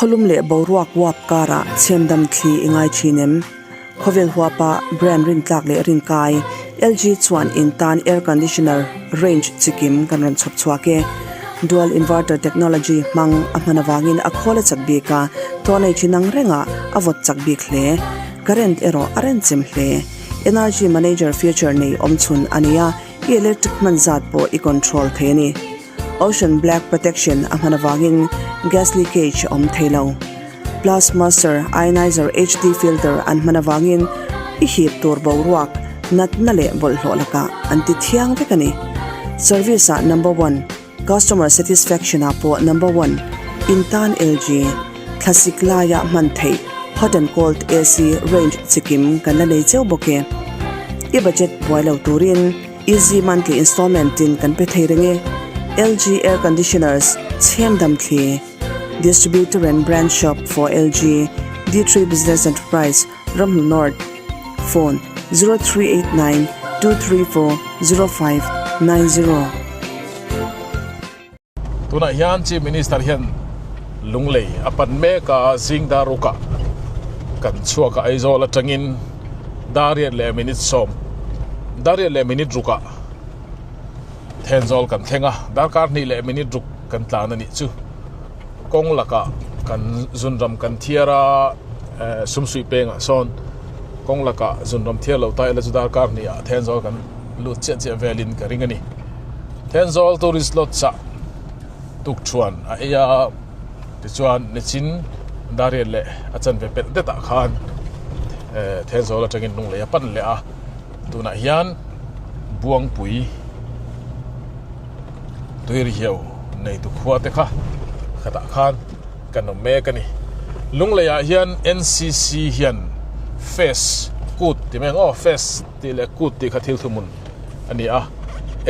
kholum le boruak wap kara chendam thli ingai thinem khovel huapa brand rin tlak le rin kai LG chuan intan air conditioner range chikim kanron chhop chhuake dual inverter technology mang amhanawangin akhole chakbika tonei chinang renga avot chakbik hle current ero aren chim hle energy manager feature nei omchun ania electric manzat po I control theni ocean black protection amhanawangin gas leakage om thailo plus master ionizer HD filter an manawangin ihip tur boruak nat nale bol holaka anti thiang vekani service number 1 customer satisfaction apo number 1 intan LG classic laya manthei hot and cold AC range chikim kanla nei cheu boke e budget boilo turin easy monthly installment in kan pe theirenge LG air conditioners chendam thli distributor and brand shop for LG D3 Business Enterprise Ramhl North phone 0389 234 0590 tuna hian chi minister hian lunglei apan me ka zingda ruka kan chuaka aizola tangin dariat le minute som dariat le minute ruka thenzol kan thenga darkar ni le minute ruk kan tlana ni chu kong laka kan zunram kan thiara sumsui penga son kong laka zunram thiar lo tai la chu darkar ni a thenzol kan lu che velin ka ringani thenzol tourist lot cha tuk chuan a ya ti chuan ni chin dariat le achan ve pet de ta khan thenzol atangin nung le pan le a tuna hian buang pui tuir hiau nei tu khwa te kha khata khan kanom me kani lungleya hian NCC hian face kut ti meng face ti le kut ti khathil thumun ani a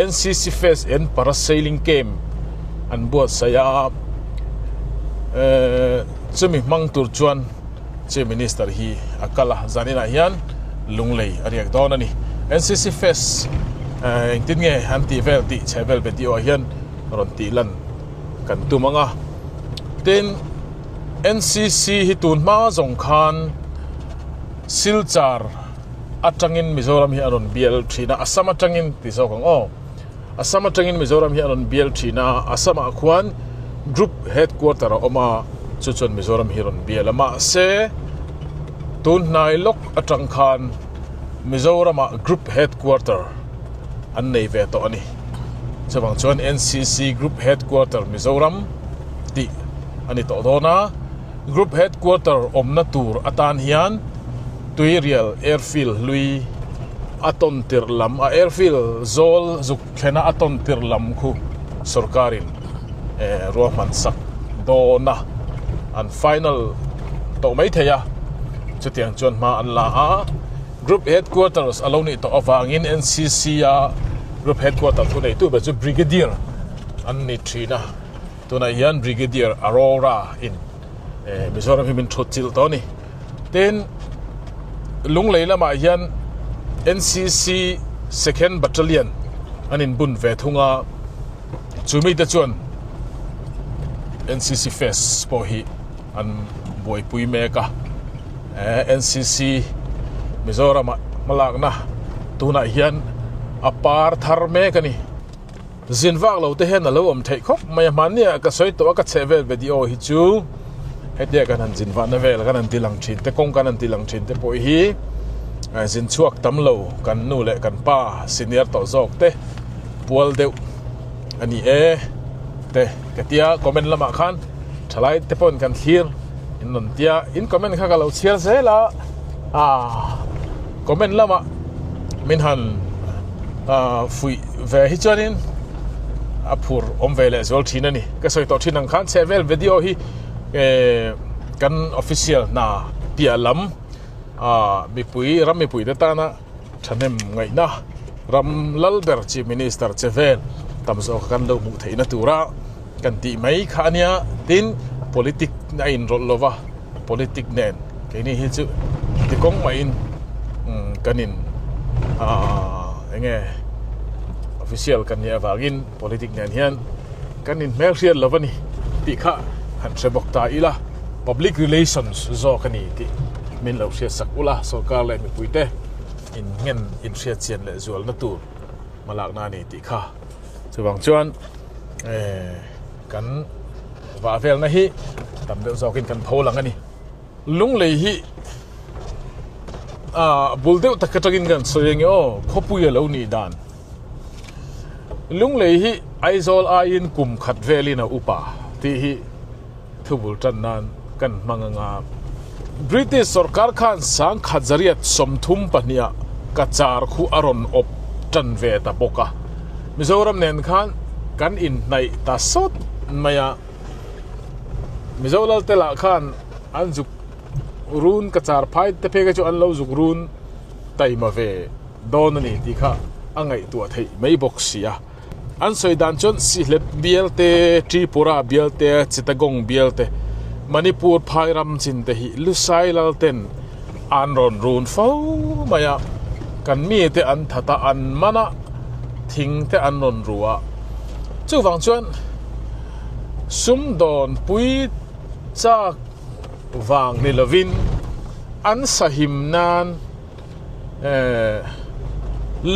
NCC face en parasailing game an buat saya chumi mang tur chuan che minister hi akala zanina hian lunglei ariak don ani NCC face tin nge anti vel ti chhehvel bedio hian ron ti lan kan tumanga tin NCC hi tun ma zong khan silchar atangin Mizoram hi aron bial thina asama tangin ti sokong asama tangin Mizoram hi aron bial thina asama khwan group headquarter oma chuchon Mizoram hi ron bial ama se tun nai lok atang khan Mizoram group headquarter an nei ve to ani chabang chuan NCC group headquarter Mizoram ti ani to dona group headquarter omna tur atan hian tuirial airfield lui aton tirlam a airfield zol zuk thena aton tirlam khu sarkarin rohman sak dona an final to mai theya chutiang chuan ma an la a group headquarters alone to awangin NCC a group headquarters tu nei tu ba chu brigadier an ni thina tuna hian brigadier Aurora in Mizoram himin thotil to ni ten lunglei lama hian NCC 2nd battalion anin bun ve thunga chumi te chuan NCC face po hi an boi pui meka NCC Mizoram malakna tuna hian apar thar me kani zinwak lo te hen alo om thei khop mai mania ka soi to ka chhehvel video hi chu hetia kan han zinwa na vel kan an tilang thin te kong kan an tilang thin te poi hi zin chuak tam lo kan nu le kan pa senior to zok te pual deu ani te katia comment lama khan thalai te pon kan thir in non tia in comment kha ka lo chiar zela comment lama min han fui ve hi chanin apur omvele zol thinani ka soi to thinang khan chhehvel video hi kan official na pialam mi pui ta na thanem ngai na ram lalber chief minister chhehvel tamzo kan lo mu theina tura kan ti mai khania tin politic na in rolova politic nen keni hi chu ti kong mai in kanin enge official kan ya wagin politic nen hian kanin mel rial lovani ti kha han sebok ta ila public relations zo kani ti min lo sia sak ula sarkar le mi puite in ngen in sia chen le zual na tur malak na ni ti kha chuwang chuan kan wa vel na hi tam deuh zokin kan pholang ani Lunglei hi buldeu takatagin gan soyeng o khopuya lo ni dan Lunglei hi aizol a in kum khat velina upa ti hi thubul tan nan kan manganga British sarkar khan sang khazariat somthum pania kachar khu aron op tan ve ta boka Mizoram nen khan kan in nai ta sot maya Mizolal tela khan anjuk run kachar phai te phega chu an lo zuk run taima ve don ni ti kha angai tu thei mai boxia an soidan chon sihlep bielte tripura bielte chittagong bielte Manipur phairam chin te hi lusai lalten an ron run fo maya kan mi te an thata an mana thing te an ron ruwa chu wang chuan sum don pui cha wang ni lovin an sahim nan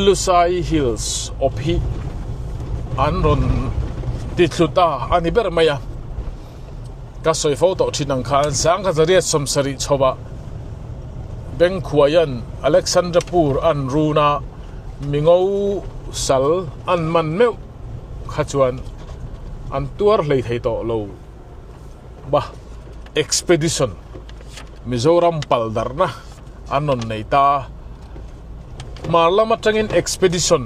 Lusai Hills ophi an ron titluta ani ber maya ka soi photo thinang khan sang ka zaria somsari choba beng khuayan Alexandrapur an runa mingo sal an man meu khachuan an tuar hlei thei to lo ba expedition Mizoram paldarna anon neita marlama tangin expedition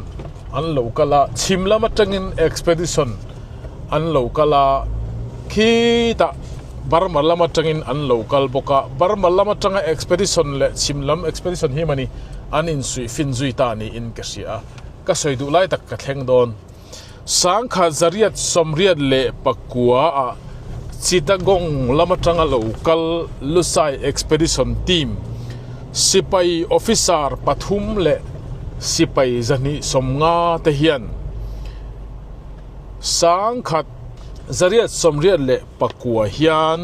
an lokala chimlama tangin expedition an lokala khita barmalama tangin an local boka barmalama tanga expedition le chimlam expedition hi mani an in sui finzui ta ni in kasia ka soidu lai tak ka thleng don sangkha zariat somriat le pakua a Chittagong lamatanga local Lusai expedition team sipai officer pathum le sipai zani somnga te hian sangkhat zariat somriat le pakua hian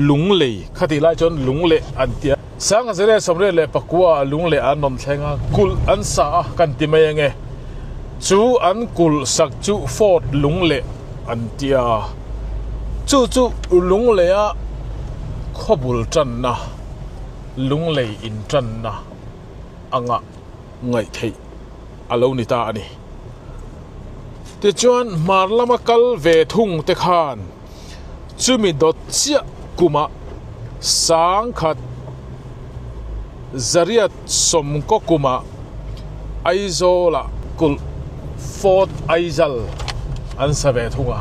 Lunglei khati lai chon Lunglei antia sang zariat somriat le pakua Lunglei anon thlenga kul an sa kan ti mai nge chu an kul sak chu fort Lunglei antia chu Lunglei a khobul tan na Lunglei in tan na anga ngai thei alo ni ta ani te chuan marlama kal ve thung te khan chumi dot chia kuma sang khat zariat som ko kuma aizola kul fort aizal an sa ve thunga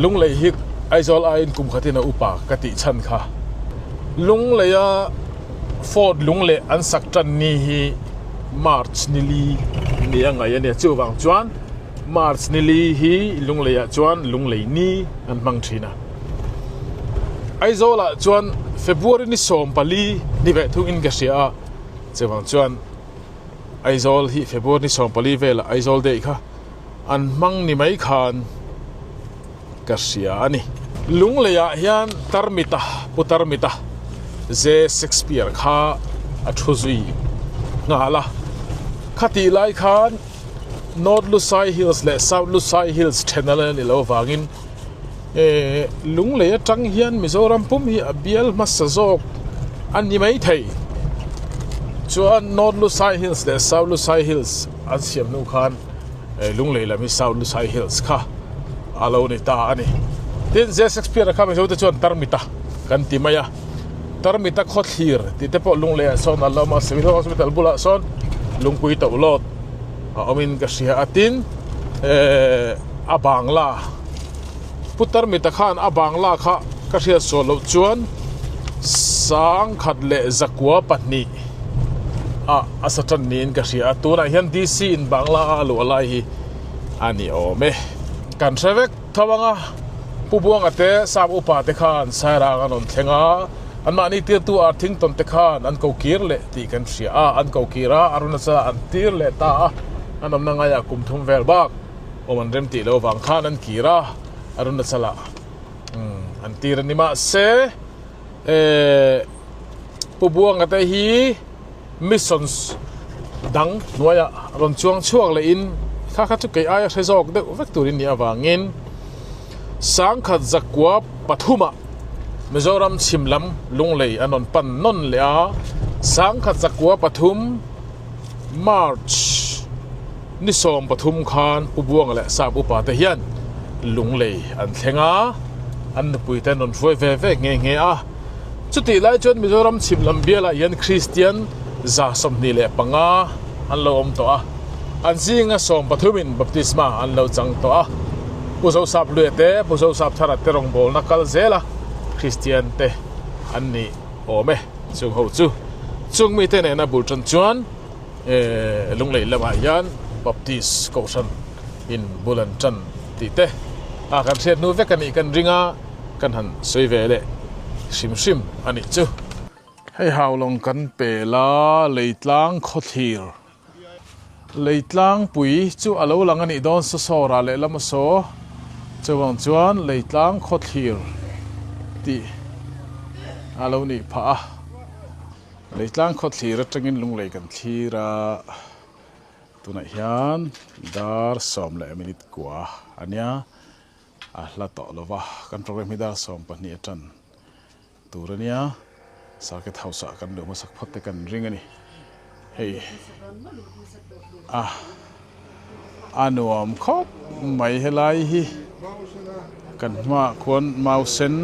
Lunglei hi aizol ain kum khatina upa kati chan kha Lunglei a fort Lunglei an saktan ni hi March nili ni anga ya chu wang chuan March nili hi Lunglei a chuan Lunglei ni an mang thina aizola chuan February ni som pali ni ve thung in gasia chu wang chuan aizol hi February ni som pali vela aizol de kha an mang ni mai khan kasia ani Lunglei a hian putarmita ze Shakespeare kha athuzui ngala khati lai khan North Lusai Hills le South Lusai Hills channel ni lo wangin Lunglei atang hian Mizoram pum hi abial masazok an ni mai thei chuan North Lusai Hills le South Lusai Hills an siam nu khan Lunglei la mi South Lusai Hills kha alo ni ta ani tin ze Shakespeare kha me zo te chuan tarmita kan ti maya tarmita khothir ti te po Lunglei son aloma civil hospital bula son lungpui to lot amin ka sia atin abangla putarmita khan abangla kha ka sia solo chuan sang khat le zakwa patni asatan nin ka sia tuna hian DC in bangla alu alai hi ani ome kan threvek thawanga pubuang ate sam upa te khan saira anon thenga anmani tir tu Arthington te khan an ko kir le ti kan sia an ko kira arunasa an tir le ta anom na nga ya kumthum vel bak oman rem ti lo wang khan an kira arunasa la an tir ni ma se pubuang ate hi missions dang nuaya ron chuang chuak le in kha chu ke ai rezok de vek turin ni awangin sangkhat zakwa pathuma Mizoram chimlam Lunglei anon pan non le a sangkhat zakwa pathum March nisom pathum khan pubuang le sa upa te hian Lunglei an thlenga an puite non foi ve nge a chuti lai chon Mizoram chimlam biala yan Christian za somni le panga an lo om to a an zinga som pathumin baptisma an lo chang to a puzo sap luete puzo sap tharat te rong bol nakal zela Christian te an ni ome chung ho chu chung mi te ne na bul chan chuan Lunglei lama yan baptist kausan in bulan chan ti te a kan set nu vekani kan ringa kan han soi vele sim ani chu hei haulong kan pe la leitlang khothir leitlang pui chu alo lang ani don so sora le lama so chuang chuan leitlang khothir ti alo ni pha leitlang khothir atangin Lunglei kan thira tuna hian dar som le minute kwa ania a hla to lova kan program hi dar som pani atan turania Sarket house kan do masak photte kan ringani hei anuam khop mai helai hi kan ma khon mausen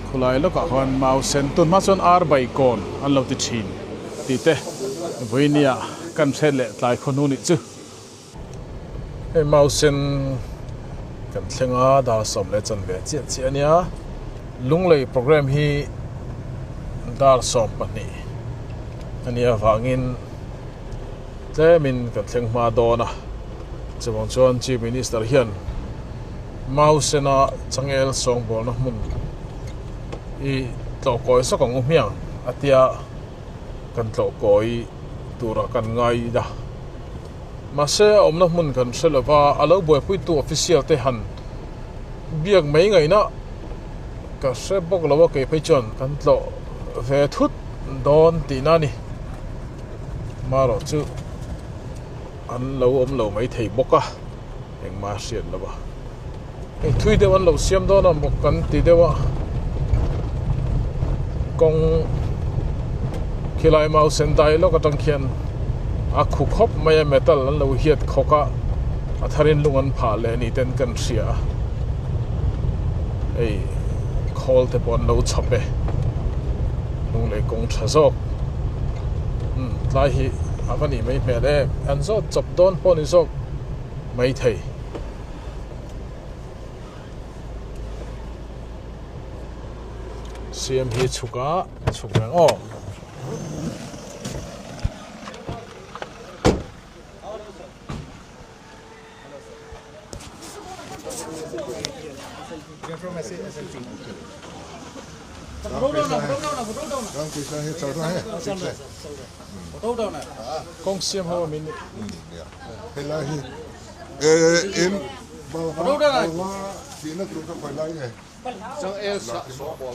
khulai lo ka khon mausen tun ma chon ar bai kon an lo ti thin ti te voinia kan thele tlai khonu ni chu hei mausen kan thlenga da som le chan ve chi ania Lunglei program hi dar som pani ania wangin temin kan thleng ma dona chawang chuan chief minister hian mausena changel song bol na mun I tlo koi so kong umiang atia kan tlo koi tura kan ngai da mase omna mun kan selova alo boy pui tu official te han biak mai ngai na ka se bok lawa ke pechon kan tlo ve thut don ti na ni maro chu an lo om lo mai thei boka eng ma sian lawa e thui de wan lo siam do na mok kan ti dewa kong khilai mau sendai lo ka tang khian a khu khop mai metal an lo hiat khoka atharin lungan pha le ni ten kan ria ei khol te pon lo chape Lunglei kong thazok lai hi avani mai mele an zo chop don pon izok mai thei CM hi chuka chukang o Kong CM ho min Helahi in Sina tu ka palai hai Sang el sa so bo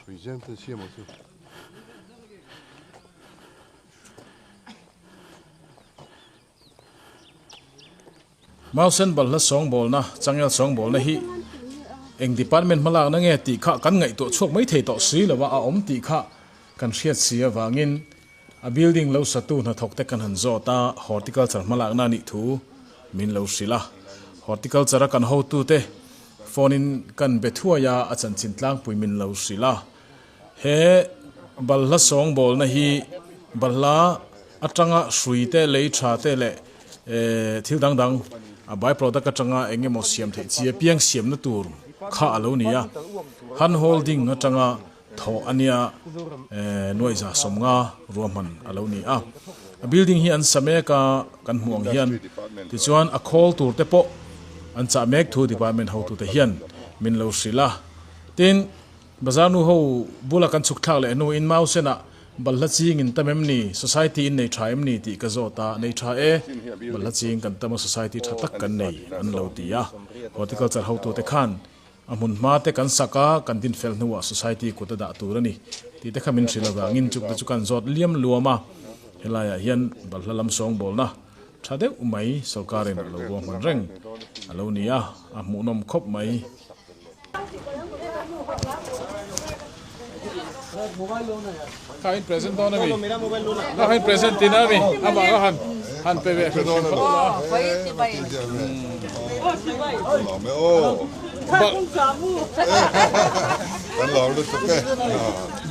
水仙这些么子。 Mausen bal na song bol na changel song bol na hi eng department malak na nge ti kha kan ngai to chok mai thei to sri lawa a om ti kha kan hriat sia wangin a building lo satu na thok te kan han zo ta horticulture malak na ni thu min lo sila horticulture kan ho tu te phone in kan bethua ya achan chin tlang pui min lo sila he balhla song bol na hi balhla atanga sui te lei tha te le thil dang dang a by product atanga engemo siam the chi piang siam na tur kha alo nia han holding atanga tho ania noisa somnga ruaman alo ni a building hi an sameka kan muang hian ti chuan a call tur te po an cha mek thu department ho tu te hian min lo sila tin bazar nu ho bula kan chuk thak le nu in mau sena balha ching in tamem ni society in nei thaim ni ti ka zota nei tha balha ching kan tama society tha tak kan nei an lo ti ya horticulture ho tu te khan amun ma te kan saka kan din fel nuwa society ko ta da turani ti te khamin thila ngin chuk te chukan zot liam luama helaya hian balhla lam song bolna thade umai sarkarin lo go man reng alo nia a hmuhnawm khop mai kain present dona mi kain present dinami ama han peve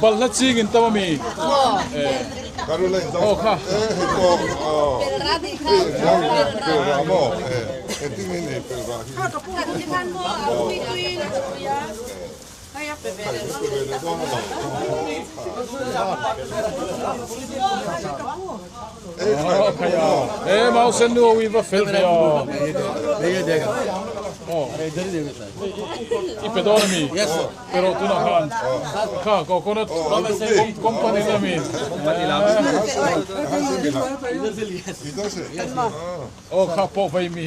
balna ching in tamami oh kha mau sen nu we va fel fe ipedona mi yes pero tu na kha coconut company na mi oh kha po vai mi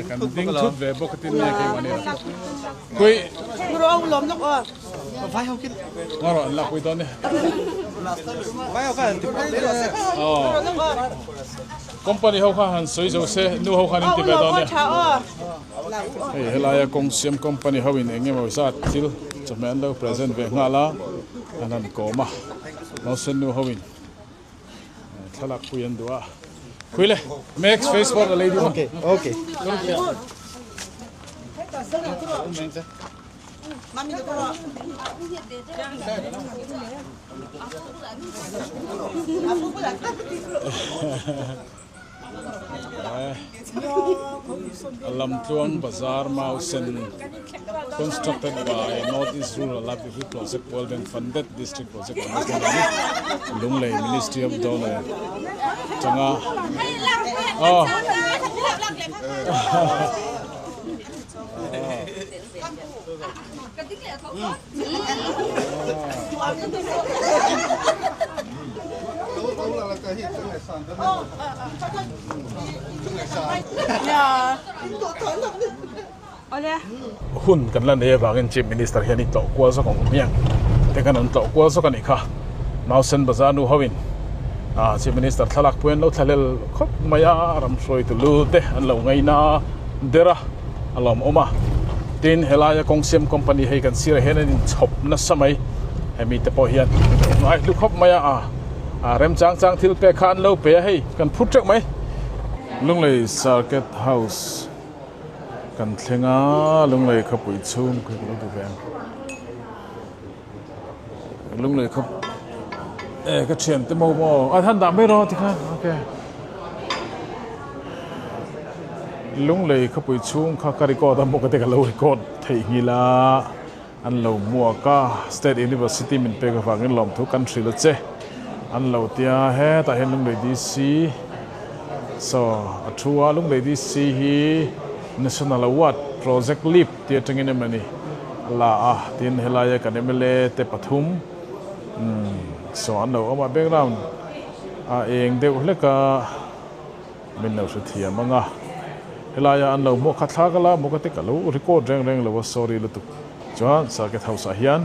kan ding thut ve bokatin ne ke mani koi rong lom nok vai ho kin ngaro la koi don ne vai ho kan company ho kha han soi jo se nu ho khan ti be don ne hey helaya kong siam company ho in engem ho sa til chaman lo present ve ngala anan ko ma no sen nu ho in thalak puyan dua kuile max face for the lady okay okay mami ko alam tuang bazar mau sen constructed by Northeast Rural Livelihood Project World Bank funded district project Lunglei Ministry of Donor changa hun kan lan e wangin chief minister hian to kwal so kong miang te kan an to kwal so kan ikha nausen bazanu hawin chief minister thalak puen lo thalel khop maya ram soi tu lu te an lo ngai na dera alom oma tin helaya kongsiam company hei kan sir hen in chop na samai hemi te po hian ai lu khop maya rem chang chang thil pe khan lo pe hei kan phut trek mai Lunglei Circuit House kan thlenga Lunglei khapui chhum khoi lo du veng Lunglei khap ka thian te mo than da me ro ti khan okay Lunglei khapui chhum kha kari ko da mo ka te ka lo record thei ngila an lo mua ka State University min pe ka wangin lom thu country lo che an lo tia he ta hen Lunglei DC so athua Lunglei DC hi National Award Project Leap tia tengin mani la tin helaya kan emele te pathum so an lo ama background eng de uleka min no thia manga helaya an lo mo khatha kala mo ka te ka lo record reng lo sorry lu tu chuan Circuit House hian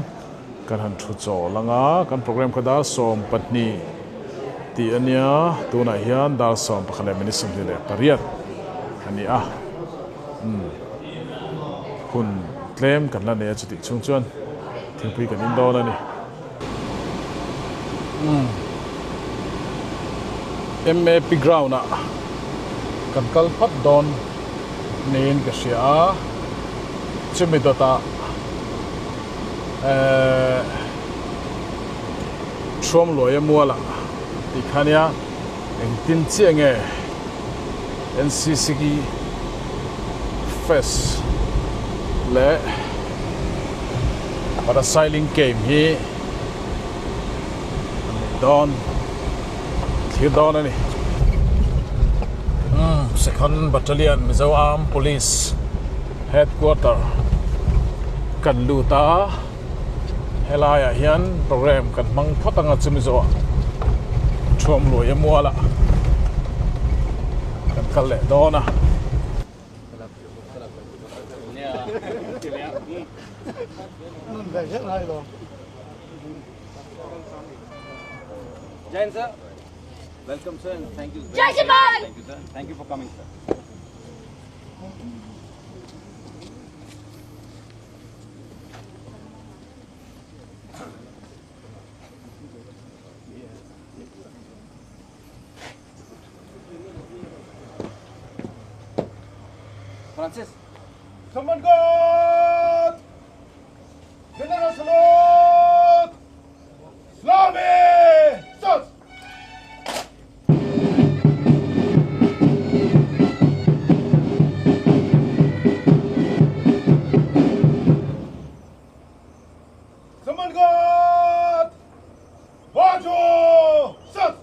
kan han thu chaw langa kan program khada som patni ti ania tuna hian dal som pakhale minister le pariat ani kun claim kan la ne chuti chung chuan thingpui kan in dawn ani MAP ground a kan kal phat dawn nen ka hria chumi dota throm loya muala ti khania engtin chiange NCC ki fest le para sailing game hi don thi don ani second battalion Mizoram police headquarter kan luta helaya hian program kan mang photanga chumizo thom loya muala kan kalle dona Jain sir, welcome sir and thank you. Jai Jawan! Thank you sir. Thank you for coming sir. Francis. Command God! General salute! Slamy! Sus! Command God! Waju! Sus!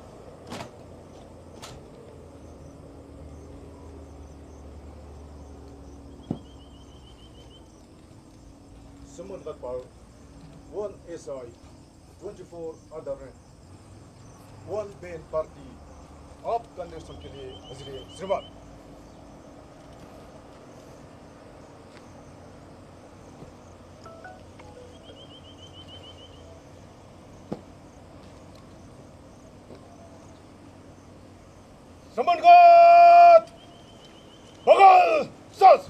Summon that power. 1 SI, 24 other rank, 1 main party, आप condition के लिए हाजिर जिम्मेदार Samangat! Bagal! Sas!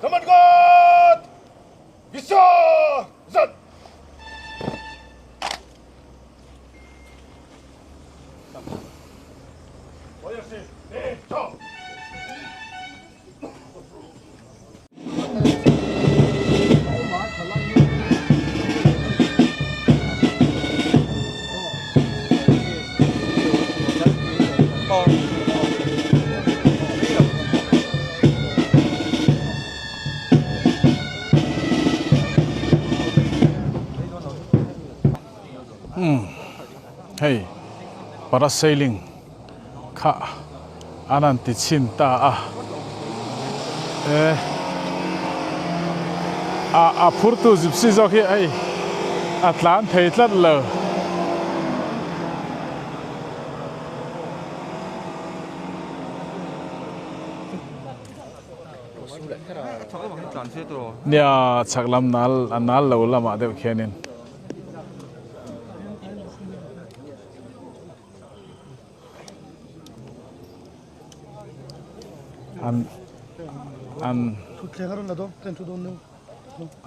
Samangat! Bisa! Zat! Hey, parasailing kha anan ti chin ta a phurtu gypsy jockey ai atlan theitlat lo nia chaklam nal lo lama de khenin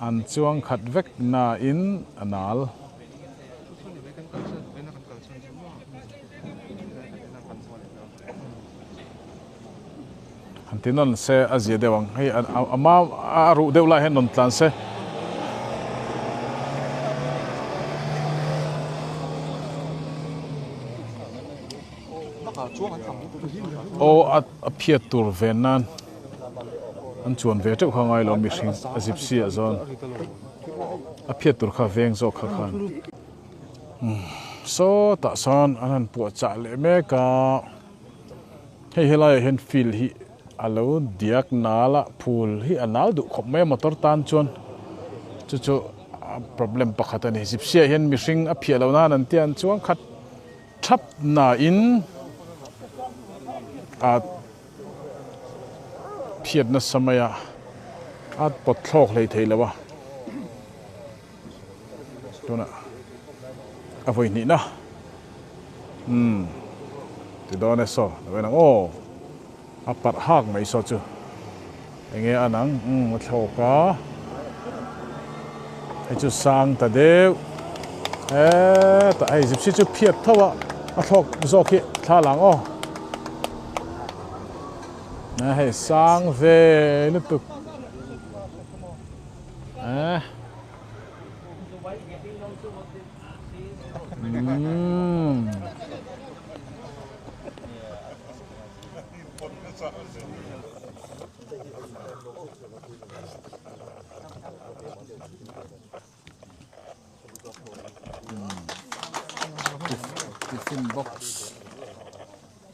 an chuang khat vek na in anal antinon se azia dewang hei ama aru deula hen non tlan se o a phiat tur venan an chuan ve teuh khangai lo mi hring a gypsy a zon a phiat tur kha veng zo kha khan so ta son anan pu cha le me ka hei helai hen feel hi alo diak nala phul hi anal du khop me motor tan chuan chu problem pakhat ani gypsy hen mi hring a phia lo nan an tian chuang khat thap na in a phiat na samaya at potlok lei theilawa tuna avoi ni na ti done so na o apar hak mai so chu enge anang thloka ai chu sang ta deu ta ai gypsy chu phiat thawa a thok zo khi thla lang o na hei sang ve lu tu tiffin box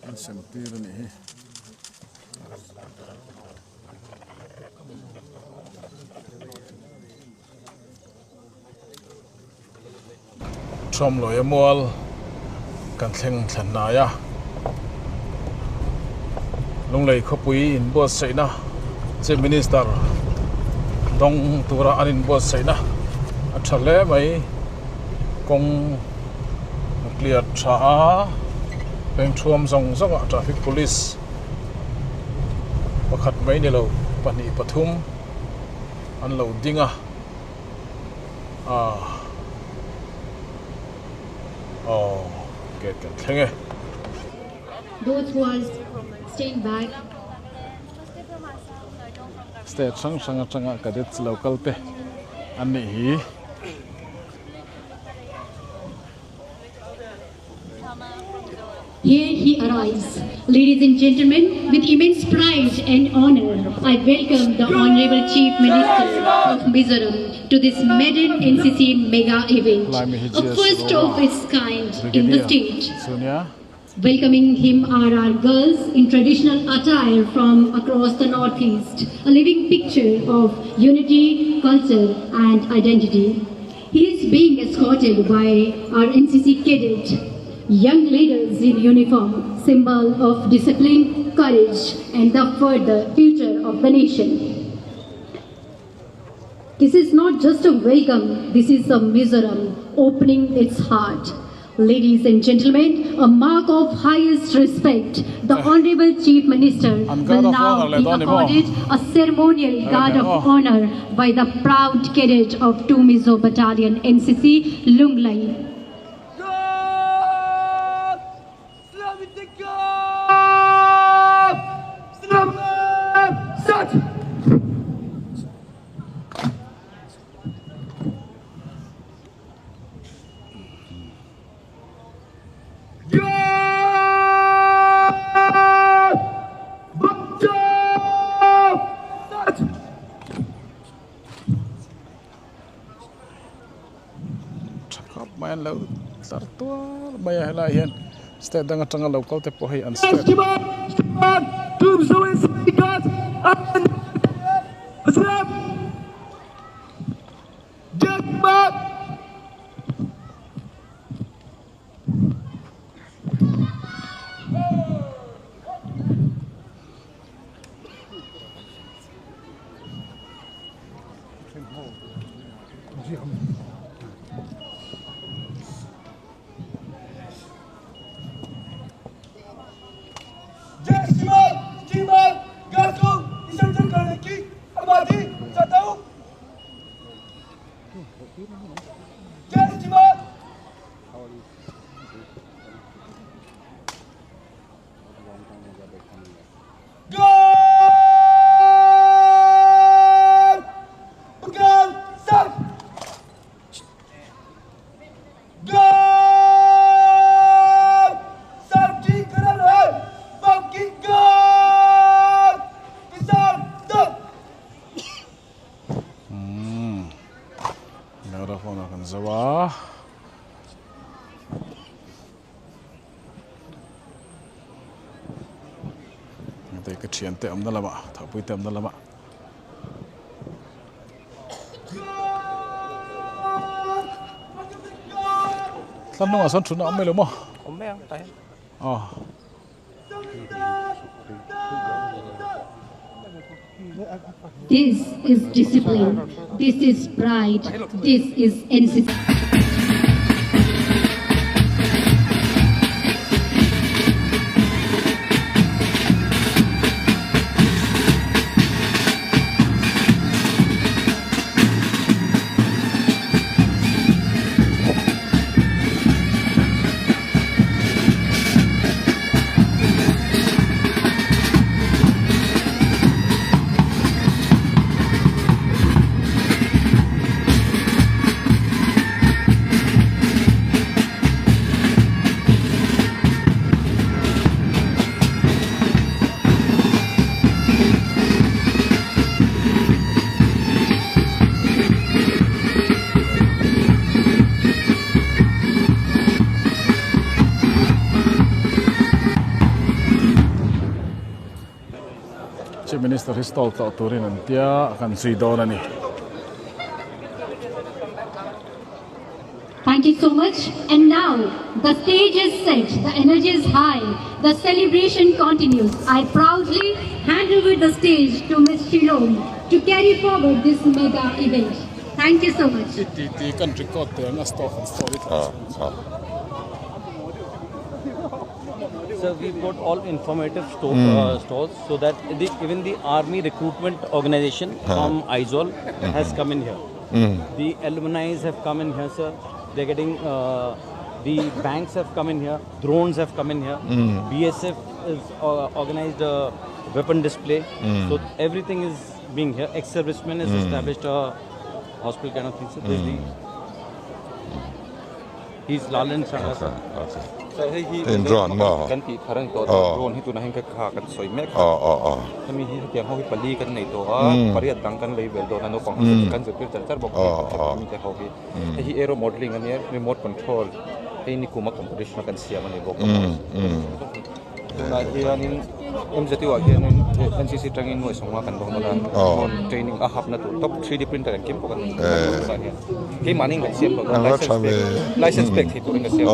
an sem tir ni hi trom lo yamol kan thleng thlan na ya lunglei khopui in bo seina chief minister dong tura anin bo seina a thale mai kong nuclear tha peng thuam zong zong traffic police pakhat mai ni lo pani pathum an lo dinga get kan thlenge those who are staying back. State sanga cadets local te ani hi Here he arrives. Ladies and gentlemen, with immense pride and honor, I welcome the Honorable Chief Minister of Mizoram to this maiden NCC mega event, a first of its kind in the state. Sonia Welcoming him are our girls in traditional attire from across the Northeast, a living picture of unity, culture and identity. He is being escorted by our NCC cadet, young leaders in uniform, symbol of discipline, courage and the further future of the nation. This is not just a welcome, this is a Mizoram opening its heart. Ladies and gentlemen, a mark of highest respect, the Honorable Chief Minister will now be accorded a ceremonial guard of honor by the proud cadet of 2 Mizo Battalion NCC, Lunglei. main lo sartua maya hela hian state danga tanga local te po hei an state chian te amna lama thapui te amna lama tlanno asan thuna amelo mo Omeng tai. This is discipline, this is pride, this is NCC. Chief Minister hi stall tau turin an tia kan sui dawn ani. Thank you so much. And now, the stage is set, the energy is high, the celebration continues. I proudly hand over the stage to Ms. Shilom to carry forward this mega event. Thank you so much. Ti kan record te ang stock and story. So we got all informative stalls so that even the Army Recruitment Organization from Aizawl has come in here. The alumni have come in here, sir. They're getting, the banks have come in here, drones have come in here, BSF is organized a weapon display. So everything is being here. Ex-servicemen has established a hospital kind of thing. So there's the, he's Lalan Sangha, sir. In drone mo. Kan ti kharang to drone hi tu na hing ka kha kan soi mek kami hi kyang ho hi pali kan nei to pariat dang kan lei vel do na no pang kan zu pir char bok mi te ho hi hi aero modeling an remote control hi ni kuma competition kan siam ani bok na hi anin MZT wa hian NCC training no songwa kan bok na training a hap na to top 3D printer kan kim ko kan hi maning kan siam bok license spec hi to kan siam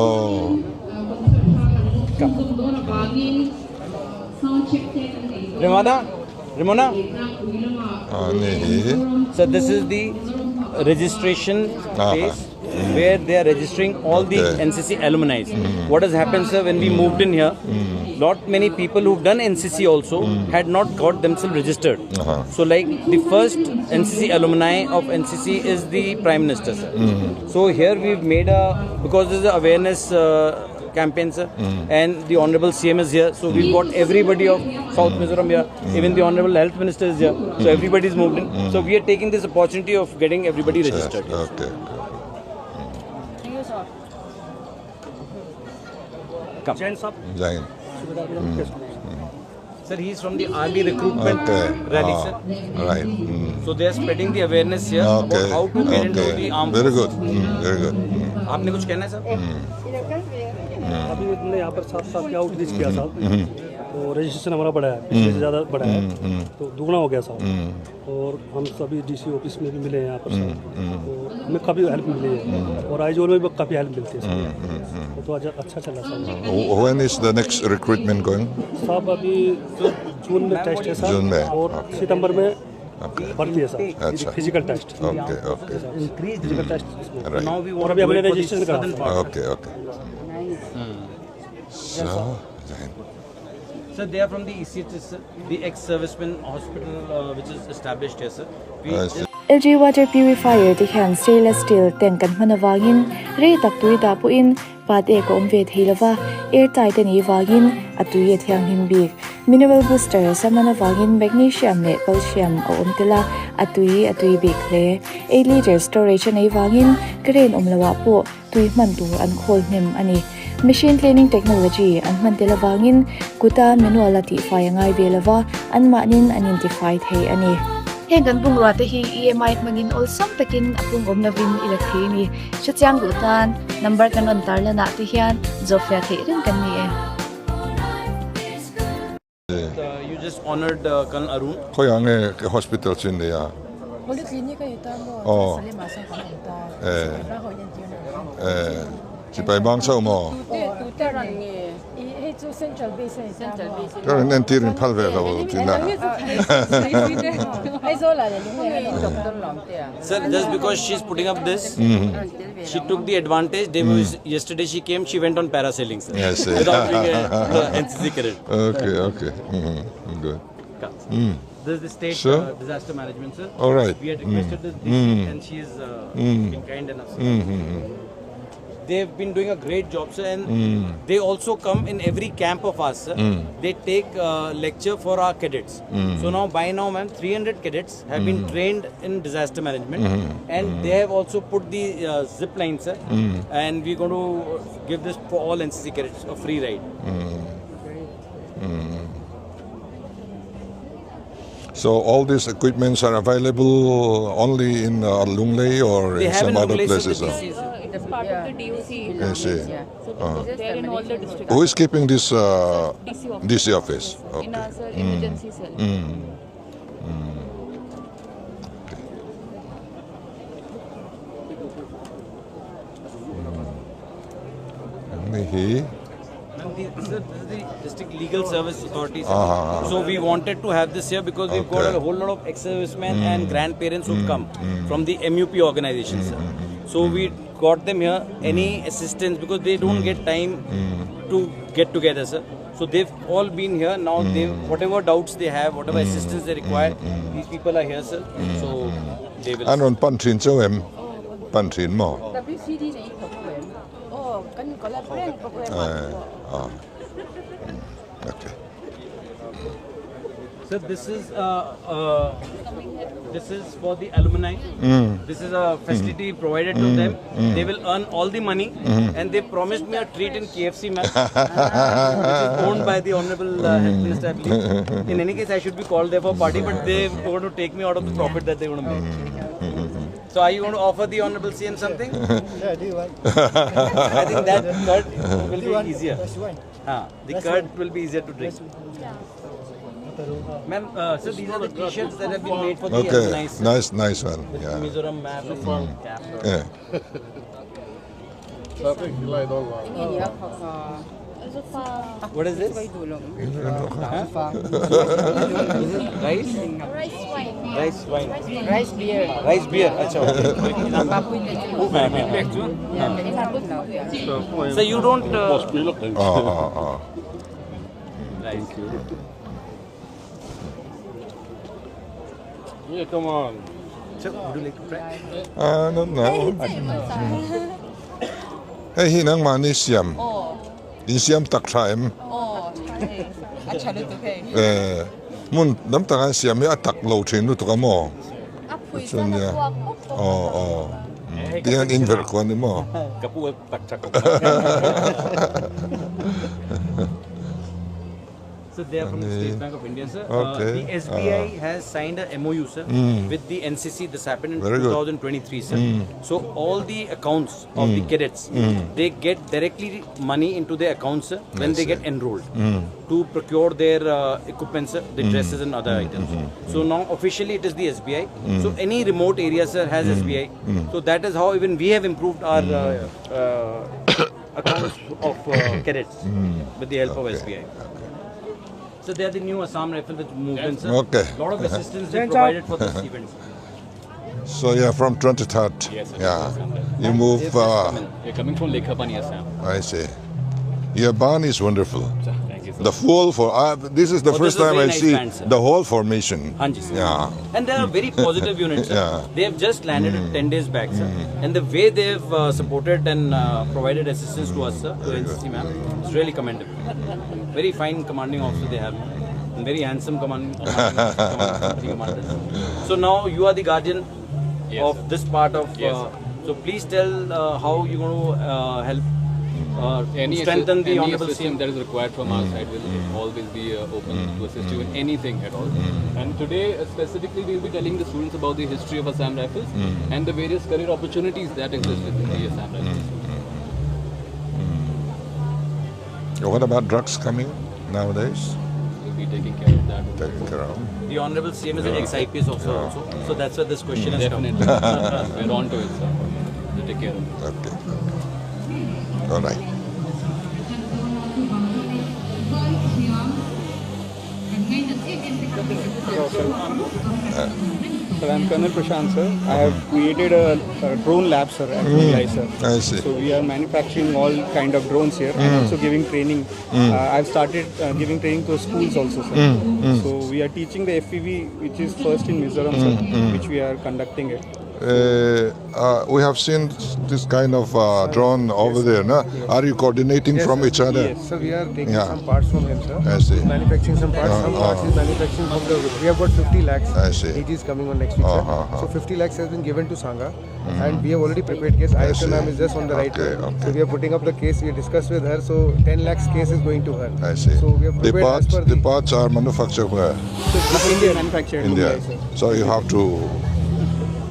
Ramona? So this is the registration place where they are registering all the NCC alumni. What has happened, sir, when we moved in here, many people who've done NCC also had not got themselves registered. So like the first NCC alumni of NCC is the Prime Minister, sir. So here we've made because there's an awareness campaign, sir, and the Honorable CM is here, so we've got everybody of South Mizoram here, even the Honorable Health Minister is here, so everybody is moved in. So we are taking this opportunity of getting everybody registered. Yes, okay. Come. Jain. Sir, he is from the Army Recruitment Rally, sir. Right. So they are spreading the awareness here about how to get into the armed Very good. Very good. आपने कुछ कहना है sir? अभी हमने यहाँ पर साथ क्या आउटरीच किया साहब, तो रजिस्ट्रेशन हमारा बढ़ा है, पिछले से ज़्यादा बढ़ा है, तो दुगना हो गया साहब, और हम सभी डीसी ऑफिस में भी मिले हैं यहाँ पर साहब, तो हमें काफ़ी हेल्प मिली है, और आइजोल में भी काफ़ी हेल्प मिलती है साहब, तो आज अच्छा चल रहा है साहब। When is the next recruitment going? साहब अभी जून में टेस्ट है साहब, और सितंबर में भर्ती है साहब, physical test. Increase physical test, और अभी हमने रजिस्ट्रेशन करा। Okay. Sir, they are from the ECHS, the ex-servicemen hospital which is established here, sir. LG water purifier tikhan stainless steel tank kan manawangin re taktui dapuin pat e ko omve theilawa airtight ani wangin atui e thyang himbik mineral booster samanawangin magnesium le calcium o omtela atui bik le 8 liter storage ani wangin kren omlawa po tui mantu an khol nem ani machine cleaning technology an mantela wangin kuta manual ati fayangai velawa an manin identify thei ani Hengan bung ruate hi EMI magin ol sam takin apung omna vin ilakhi ni chachang gutan number kanon tarla na ti hian zofia the rin kan ni You just honored Colonel Arun. Khoi ange ke hospital chin de ya. Polyclinic ita mo salima sa kanita. Chi pai bang sao mo. Tu ran ni he chu central base Ka nen tirin phalve la bo tina. Ai zo la le doctor lam te. Sir, just because she's putting up this, she took the advantage. Yesterday she came, she went on parasailing, sir. Yes. Without being a NCC cadet. Okay. Good. This is the state disaster management, sir. All right. We had requested this and she is been kind enough. They've been doing a great job, sir, and they also come in every camp of us, sir. They take lecture for our cadets. So by now, ma'am, 300 cadets have been trained in disaster management, and they have also put the zip line, sir. And we're going to give this for all NCC cadets, a free ride. So all these equipments are available only in Lunglei or in some other places? It is part of the DOC. I see. So they're in all the districts. Who is keeping this DC office. DC office? In our emergency cell. He. This is the district legal service authority. So we wanted to have this here because we've got a whole lot of ex-servicemen and grandparents who come from the MUP organization, sir. So we got them here. Any assistance, because they don't get time to get together, sir. So they've all been here. Now they, whatever doubts they have, whatever assistance they require, these people are here, sir. So they will. Anon pantrin choem, pantrin mo. WCD na program. Oh, kan collaborate program. Okay. So this is for the alumni. This is a facility provided to them. They will earn all the money, and they promised me a treat in KFC, ma'am, which is owned by the Honorable Health Minister, I believe. In any case, I should be called there for a party, but they want to take me out of the profit that they want to make. So are you going to offer the Honorable CM something? Yeah, do one. I think that curd will be easier. The curd will be easier to drink. Ma'am, so these are the t-shirts that have been made for the alumni. Nice one. Yeah. Mizoram map of cap. Yeah. What is this? Rice? Rice wine. Rice wine. Rice beer. Rice beer. Achha. So you don't. Thank you. Yeah, come on. So, would you like to try? I don't know. Hey, hinang mani siam. In siam tak traim. Mun dam takan siam ya tak lo chin lu tukam mo. Sunya. Dian inver kwan mo. Kapu tak chak. So they are from the State Bank of India, sir. The SBI has signed a MOU, sir, with the NCC. This happened in 2023, sir. So all the accounts of the cadets, they get directly money into their accounts, sir, when they get enrolled to procure their equipment, sir, the dresses and other items. So now officially it is the SBI. So any remote area, sir, has SBI. So that is how even we have improved our accounts of cadets with the help of SBI. So they are the new Assam Rifle with movement, sir. Okay. A lot of assistance they provided for this event. So you're from 23rd. Yes, sir. Yeah. You move. You're coming from Lekhapani, Assam. I see. Your barn is wonderful. Sir, thank you, sir. The full for this is the first time I see band, the whole formation. Hanji, sir. Yeah. And they are very positive units, sir. They have just landed 10 days back, sir. And the way they have supported and provided assistance to us, sir, to NCC, ma'am, it's really commendable. Very fine commanding officer they have, and very handsome commanders. So now you are the guardian of this part of. So please tell how you're going to help strengthen the honorable system that is required from our side will always be open to assist you in anything at all. And today specifically we will be telling the students about the history of Assam Rifles and the various career opportunities that exist within the Assam Rifles. What about drugs coming nowadays? We'll be taking care of that. Taking care of. The honorable CM is an ex-IPS officer also, so that's why this question has come. Definitely. We're on to it, sir. We'll take care of it. Okay. All right. Sir, I'm Colonel Prashant, sir. I have created a drone lab, sir, at Lunglei, sir. I see. So we are manufacturing all kind of drones here and also giving training. I've started giving training to schools also, sir. So we are teaching the FPV, which is first in Mizoram, sir, which we are conducting it. We have seen this kind of drone over there. No? Are you coordinating from each other? Yes, so we are taking some parts from him, sir. I see. He's manufacturing some parts. Some parts he's manufacturing from the. We have got 50 lakhs. I see. It is coming on next week, sir. So 50 lakhs has been given to Sangha, and we have already prepared case. Ayesha ma'am is just on the right way. So we are putting up the case. We discussed with her. So 10 lakhs case is going to her. I see. So we have prepared the parts are manufactured where? So India manufactured. India. So you have to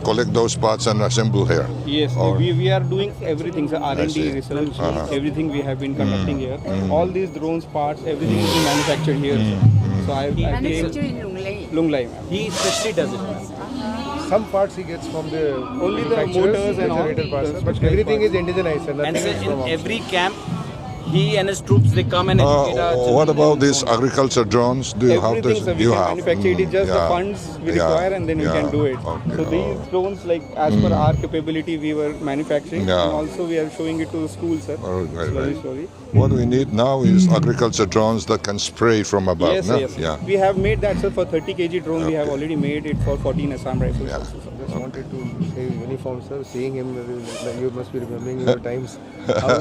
collect those parts and assemble here. Yes, we are doing everything, sir. R&D, research, everything we have been conducting here. All these drones parts, everything is being manufactured here. So I manufactured in Lunglei. Lunglei. He especially does it. Some parts he gets from the only the motors and all, but everything is indigenized and And nothing so is from in every camp, he and his troops, they come and educate our children. What about these agriculture drones? Do you have this? Everything, sir, we You can have. manufacture it. It's just the funds we require, and then we can do it. Okay. So these drones, like as per our capability, we were manufacturing, and also we are showing it to the schools, sir. Slowly. What we need now is agriculture drones that can spray from above. Yes, no? yes. Yeah. We have made that, sir, for 30 kg drone. We have already made it for 14 Assam rifles. Yeah. Also, sir. Just wanted to say uniform, sir. Seeing him, you must be remembering your times. How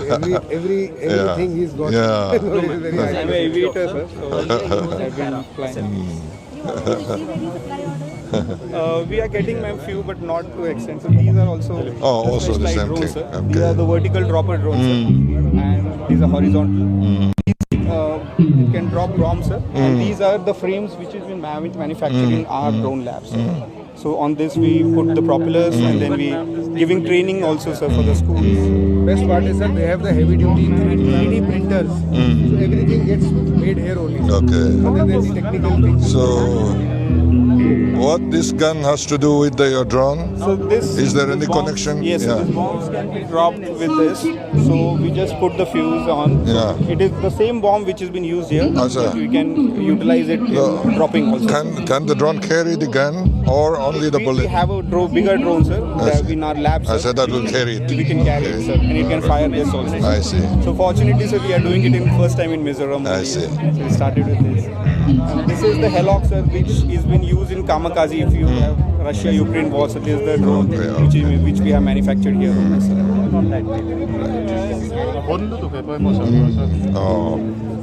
everything he's got. Yeah. I'm an aviator, sir. So I've been flying. We are getting a few, but not to extensive. These are also also the same drones, thing. sir. Okay. These are the vertical dropper drones, sir. And these are horizontal. It can drop bombs, sir. And these are the frames which has been manufactured in our drone labs. So on this we put the propellers and then we giving training also, sir, for the schools. Best part is, sir, they have the heavy duty 3D printers. So everything gets made here only. Okay. Other than the technical things. So, what this gun has to do with your drone? So this is there any bombs, connection? Yes, these bombs can be dropped with this. So we just put the fuse on. Yeah. It is the same bomb which has been used here. Sir. We can utilize it in dropping also. Can the drone carry the gun or only the bullet? We have a bigger drone, sir. That in our lab, sir. I said that will carry it. We can carry it, sir, and it can fire this also. I see. So fortunately, sir, we are doing it in first time in Mizoram. I see. So we started with this. And this is the Helok, sir, which is been used in Kamikaze. If you have Russia-Ukraine war, so this is the drone which we have manufactured here.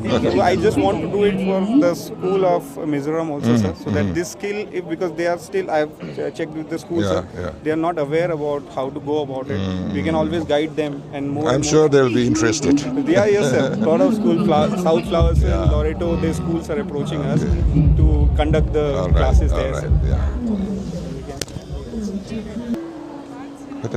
So I just want to do it for the school of Mizoram also, sir, so that this skill, because they are still, I have checked with the school, sir, they are not aware about how to go about it. We can always guide them and more. I'm sure they'll be interested. Yeah, yes, sir. A lot of school, South Flowers in Loreto, their schools are approaching us to conduct the classes there, sir. In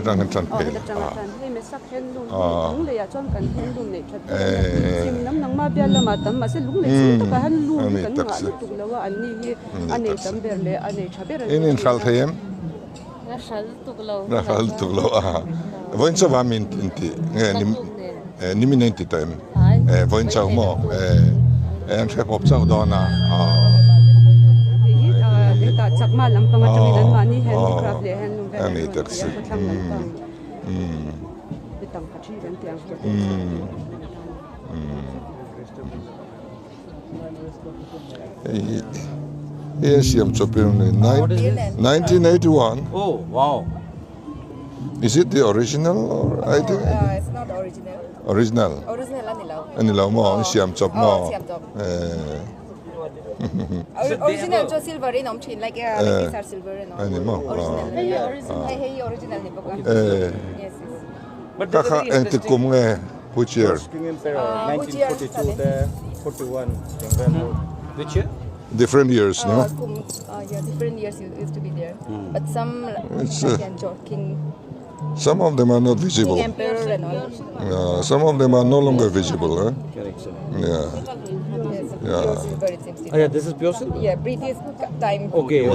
Khalthayem? Rahal Tuglo. Voinsa Vamin Inti. Niminenti time. Voinsa Mo. Em sẽ bọc sau đó na. Em nghĩ thật sự. Yes, I'm chopping 1981. Oh, wow. Is it the original or I think? It's not original. Original. Original anilaw. Anilaw mo, siam chop mo. Siam chop. Original cho silver in om chin like these are silver and all. Original. Hey, original ni pagka. Yes. But kaka entikum nge which year? 1942 there, 41. Which year? Different years, no? Yeah, different years used to be there. But some like King. Some of them are not visible. King Emperor and all. Some of them are no longer visible, huh? Correct, sir. Yeah. Pure silver, it seems. Oh, yeah, this is pure silver? Yeah, British time. Okay.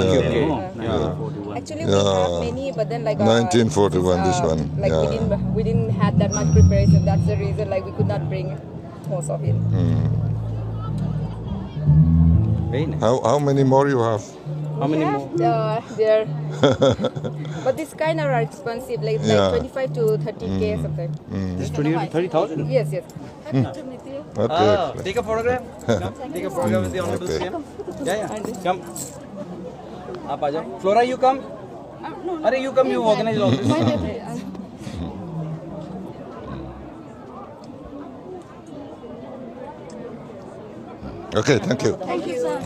Actually, we have many, but then like 1941, this one. Like we didn't have that much preparation. That's the reason like we could not bring most of it. Very nice. How many more you have? How many more? There. But this kind are expensive, like 25 to 30K something. This 20 to 30,000? Yes, yes. Okay. Take a photograph. Take a photograph with the honorable CM. Yeah. Come. Aap aa jao. Flora, you come. Are you come? You organize all this. Okay, thank you. Thank you.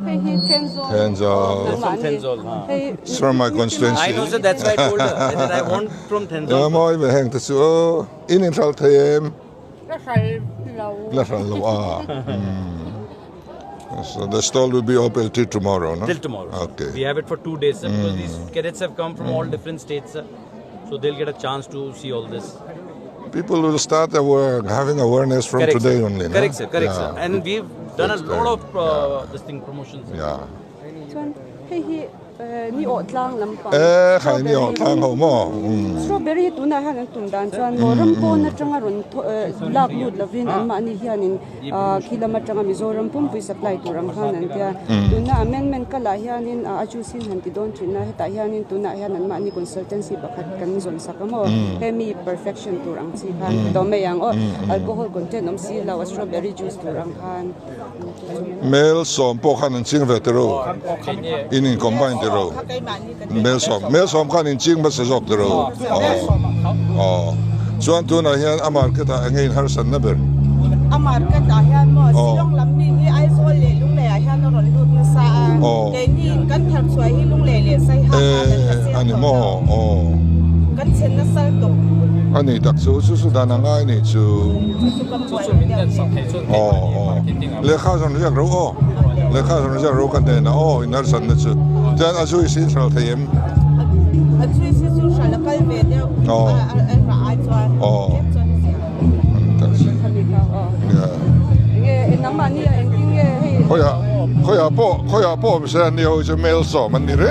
Thank you, sir. Hands off. That's from Tenzol. It's from my constituency. I know, sir. That's why I told her. I said I want from Tenzol. Ja, mooi, we hangen dus zo in Khalthayem. So the stall will be open till tomorrow, no? Till tomorrow. Okay. We have it for 2 days, sir, because these cadets have come from all different states, sir. So they'll get a chance to see all this. People will start having awareness from today only. Correct, sir. Correct, sir. And we've done a Takes lot time. of this thing promotions. Yeah. Chuan hei hi ni o tlang lampang. Khai ni o tlang ho mo. Strawberry tuna han tun dan chuan moram po na tanga ron lak lut lavin an ma ni hianin kilama tanga mizoram pum pui supply turam khan an tia tuna amendment kala hianin aju sin han ti don thrina heta hianin tuna hian an ma ni consultancy pakhat kan zon sakamo hemi perfection turang chi khan do me yang o alcohol content om si lawa strawberry juice turang khan Mel som po khan an ching ve tero. In combine tero. Mel som khan in ching ba se jok tero. Chuan tu na hian amar ka ta ngei har san na ber. Amar ka ta hian mo silong lam ni hi ai zo le lung le hian ro le lut na sa ke ni kan thar chuai hi lung le le sai ha Ani mo. kan chen na sal to Ani tak su da na ngai ni chu. Le kha san jak ro. Le kha san jak ro kan de na in har san na chu. Jan a chu si sal thayem. a chui si su sha la kal ve de ra ai chuan nge nama ni engking hei Khoya po mi sa ni ho chu mel so man ni re.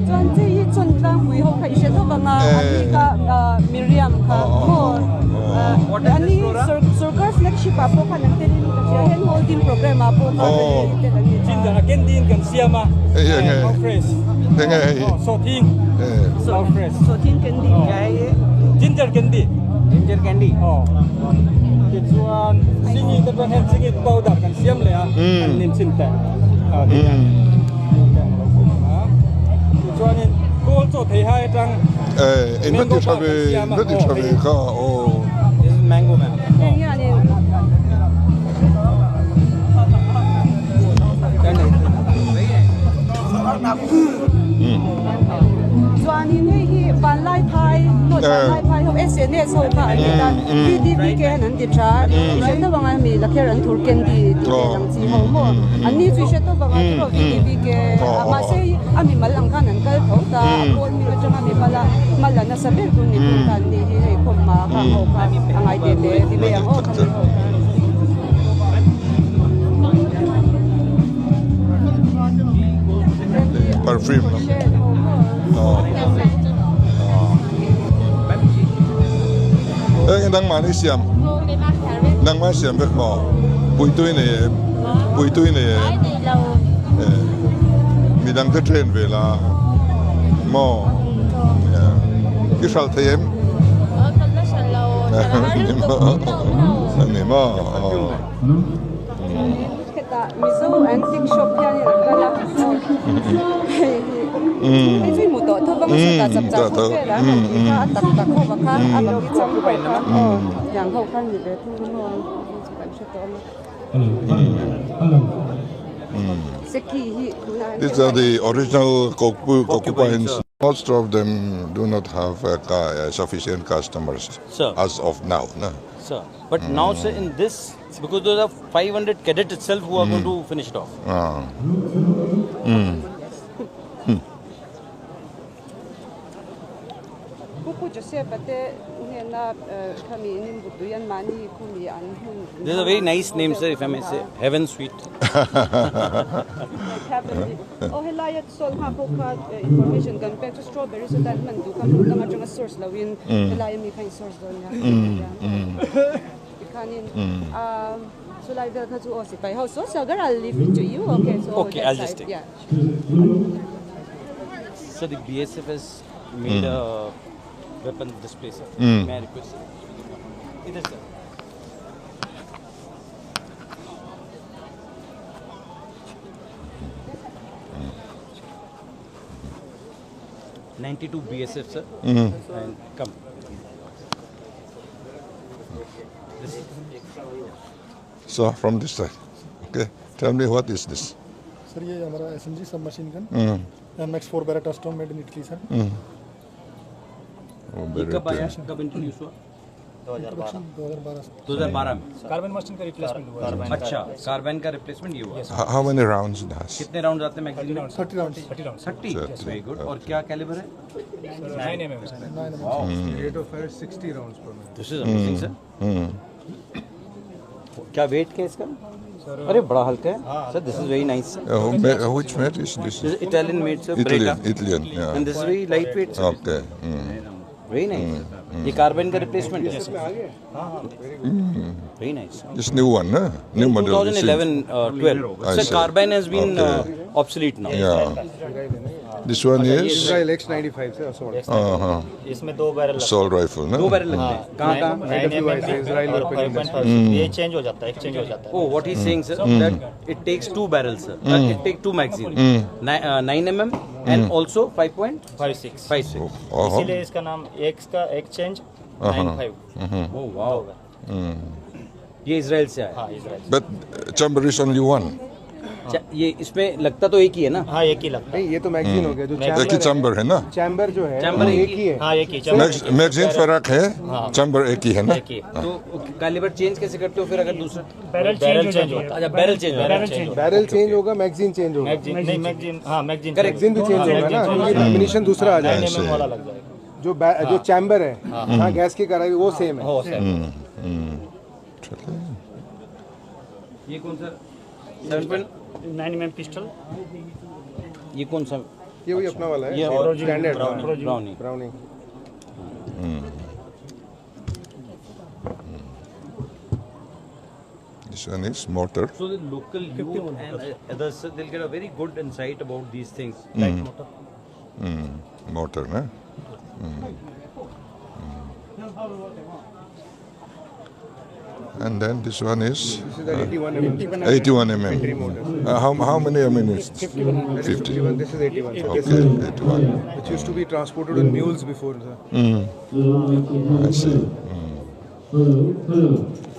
chuan chi hi chun tlang hui ho khai she to banga ani ka Miriam ka mo ani circle flagship apo kan ten ka hen holding program apo ka Chin da ken din kan siama. Fresh. So thing. So fresh. so tin kan di kai Ginger candy. Ginger candy. It's one singing the one hand singing powder kan siam le an nim chin ta. It's one in also thei hai tang. In British ka This is mango, ma'am. chuanin hei hi ban lai phai no ban lai phai ho SNS ho ka ani ta PDB ke nan ti tha she to banga mi la kher an thur ken di lang chi ho mo ani chu she to banga ro PDB ke ma se ami mal ang kan an kal tho ta pon mi chama mi mala na saber kun ni kun kan ni hei khom ma ka ho ka angai de de di be ang ho perfume. Nang mani siam. Nang ma siam bek mo. Pui tui ne. Mi dang te train ve la. Mo. Ki sal thayem. Ni mo. Kita miso antique shop yan kala. Hey, mo to bang sa tsap ko pera ka tak ko baka abang ki chang ko na yang ho kan ni de tu mo kan se to seki hi These are the original Kokupines. Most of them do not have sufficient customers as of now. No? Sir, but now, sir, in this, because those are 500 cadets itself who are going to finish it off. This is a very nice name, sir, if I may say. Heaven Sweet. Oh, hello, so information can back to strawberries so that man do come a source lawin hello me kind source so like that to us by house so I'll leave it to you. Okay, so okay, I'll just take. Yeah. So the BSF has made a weapon display, sir. May I request, sir? Either, sir. .92 BSF, sir. And come. So from this side, okay. Tell me what is this? Sir, ये हमारा SMG submachine gun. MX4 Beretta Storm made in Italy, sir. कब आया? कब introduce हुआ? 2012 में carbon machine का replacement हुआ है। अच्छा, कार्बन का रिप्लेसमेंट ये हुआ। How many rounds it has? कितने राउंड आते हैं मैगजीन में? 30 राउंड 30 वेरी गुड। और क्या कैलिबर है? 9 mm Rate of fire 60 rounds per minute. This is amazing sir. क्या वेट क्या इसका? अरे बड़ा हल्का है sir. This is very nice. Which made is this? Italian made sir. Italian, yeah. And this is very light weight sir. Okay. Very nice. ये carbon का replacement है। Very nice. This new one, huh? New model. 2011-12. I So see. carbine has been Okay. obsolete now. Yeah. This one is Israel X95 से assault. इसमें 2 barrel assault rifle, no? 2 barrel लगते हैं। कहाँ कहाँ? Israel और ये change हो जाता है, एक्सचेंज हो जाता है। Oh, what he's saying, sir, that it takes 2 barrels, sir. It takes 2 magazines, 9 mm and also 5.56. 56. इसीलिए इसका नाम X का एक्सचेंज 95। Oh wow. ये इजराइल से आया। हाँ, Israel. But chamber is only one. ये इसमें लगता तो एक ही है ना? हाँ, एक ही लगता है। नहीं, ये तो मैगजीन हो गया जो एक ही chamber है ना? चैम्बर जो है चैम्बर एक ही है। हाँ, एक ही। मैगजीन फर्क है, chamber एक ही है ना? तो कैलिबर चेंज कैसे करते हो फिर अगर दूसरा? बैरल चेंज होता है। अच्छा, बैरल चेंज होता है। बैरल चेंज होगा, मैगजीन चेंज होगा। नहीं, मैगजीन, हाँ मैगजीन मैगजीन भी चेंज होगा ना, क्योंकि एमिनिशन दूसरा आ जाएगा। 9 mm वाला लग जाएगा। जो चैम्बर है हाँ गैस की कराई वो सेम है। ये कौन सा? 9 mm पिस्टल। ये कौन सा? ये वही अपना वाला है। ये standard brownie. Brownie. This one is mortar. So the local youth and others, they'll get a very good insight about these things. Like motor. Mortar, na? And then this one is 81 mm. 81 mm. How many ammunition? 50. This is 81. Okay, 81. Which used to be transported on mules before. I see.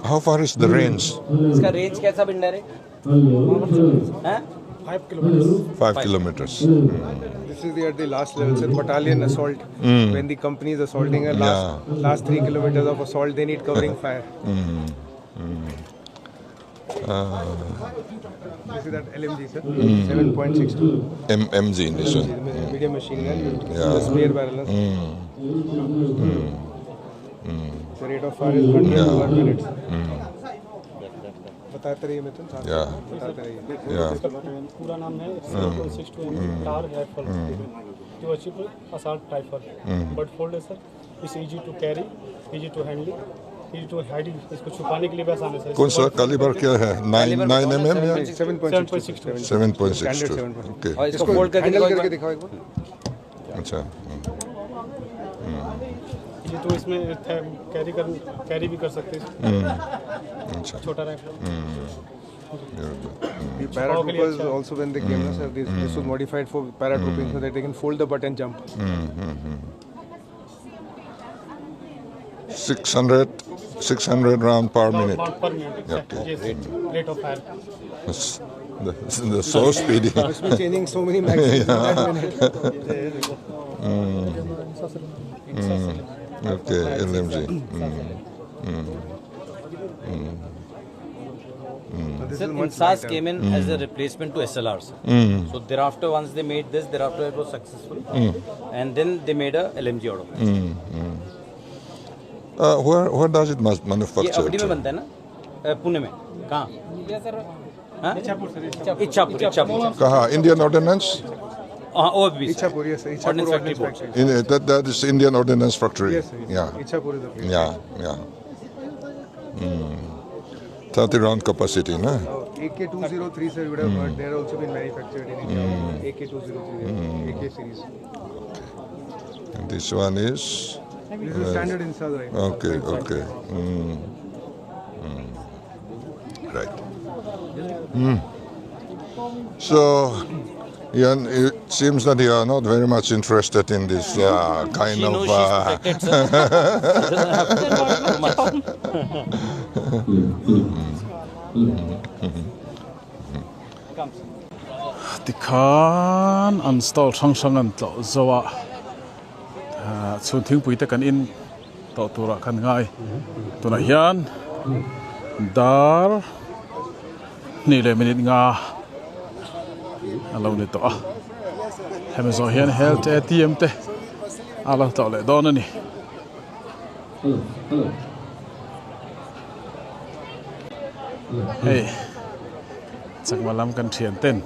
How far is the range? इसका range कैसा binder है? 5 kilometers. 5 kilometers. This is at the last level, sir. Battalion assault. When the company is assaulting a last 3 kilometers of assault, they need covering fire. This is that LMG, sir. 7.62. MG this one. Medium machine gun. The spare barrel. The rate of fire is 100 per minute. बताते रहिए मिथुन। बताते रहिए। पूरा नाम है 7.62 TAR rifle जो अचीव assault rifle but fold है sir. It's easy to carry, easy to handling, easy to hiding. इसको छुपाने के लिए भी आसान है सर। कौन सा कैलिबर क्या है? 9 mm या 7.62. 7.62. ओके। और इसको फोल्ड करके दिखाओ एक बार। अच्छा। ये तो इसमें कैरी भी कर सकते हैं। अच्छा। छोटा rifle. The paratroopers also when they came, sir, this was modified for paratrooping so that they can fold the butt and jump. 600 round per minute. Per minute. Okay. Yes. Rate of fire. That's so speedy. Must be changing so many magazines in that minute. Okay, LMG. Sir, INSAS came in as a replacement to SLRs. So thereafter, once they made this, thereafter it was successful, and then they made a LMG out of it. Where does it ये manufacture? अवधि में बनता है ना? पुणे में। कहाँ? इच्छापुर। कहाँ? Indian Ordnance? हाँ, वो भी। Ichhapur, yes, sir. Ichhapur Ordnance Factory. That is Indian Ordnance Factory. Yes, sir. Yeah. Ichhapur is the place. Yeah. 30 round capacity, na? AK-203, sir, would have they have also been manufactured in India. AK-203, AK series. And this one is? This is standard INSAS rifle. Okay. Right. So, it seems that you are not very much interested in this kind of. Tikhan install sang an tlawh zoa chun thingpui te kan in to tura kan ngai tuna hian dar ni le minute nga alo ni to a hemizo hian health ATM te ala to le don ani hey chak malam kan thian ten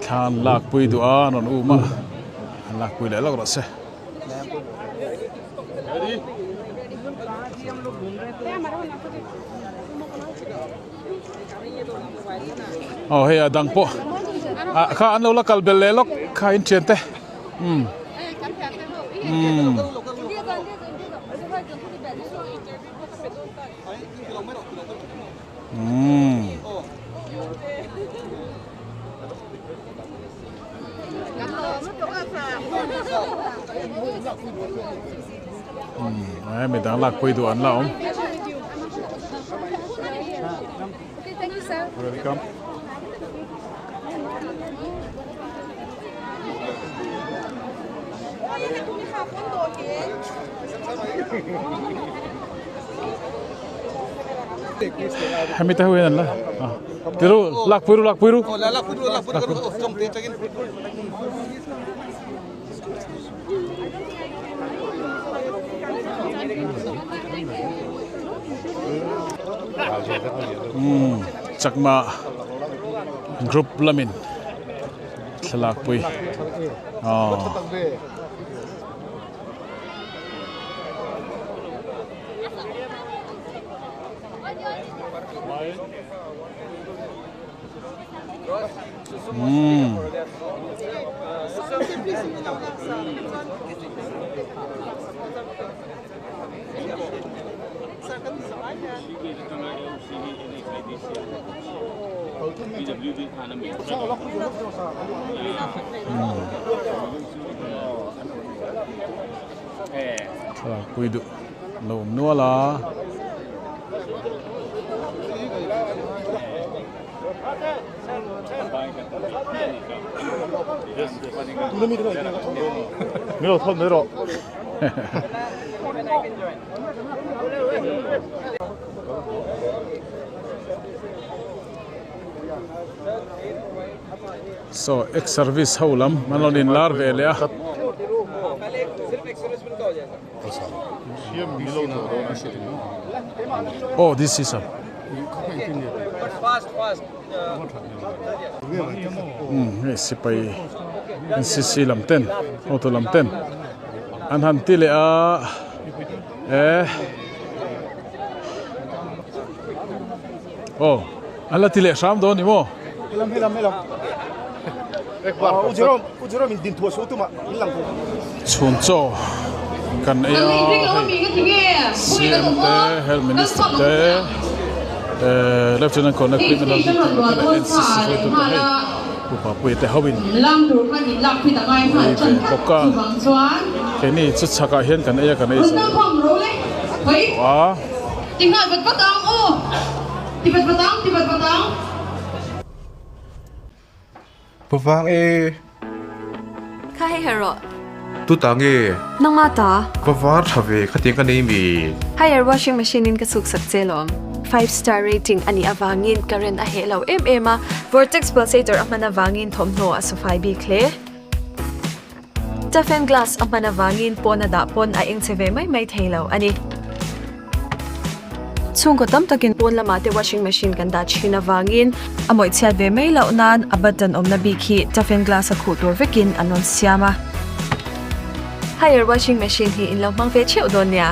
khan lak pui du a non uma lak pui le lak ro se oh hey adang po kha an lo la kal bel le lok kha in thian te mình đang lạc quay đồ ăn là ông. Thank you, sir. Welcome. Hami tahu yan lah. Tiru lak piru. Lak piru. Jom tekin. Chakma group lamin thalak pui Quy định lộn nữa là Mira, thôi nữa rồi. so ex service haulam manonin lar velea oh this is a Fast. sipai sisi lamten auto lamten an han tile a oh ala tile sham do ni mo Hilam. Ujirom in din thua số tu mà hilang tu. chun cho kan aya CM te health minister te lieutenant colonel criminal NCC tu te upa pui te hawin poka keni chu chaka hian kan aya kan ai wa tinggal batang tibat batang Pavang Kai hero. tu tangi Nang mata. pavar thave khating ka nei mi Higher washing machine in kasuk sak chelom. 5-star rating ani avangin current a hello ma vortex pulsator amana vangin thomno asufai bi kle. Tafen glass amana vangin pona da pon a ing cheve mai thelo ani. Chung ko tam takin pon lama te washing machine kan da china wangin amoi chhia ve mai lo nan abatan omna bikhi tafen glass a khutur vekin anon siama. Higher washing machine hi in lo mang ve cheu don ya.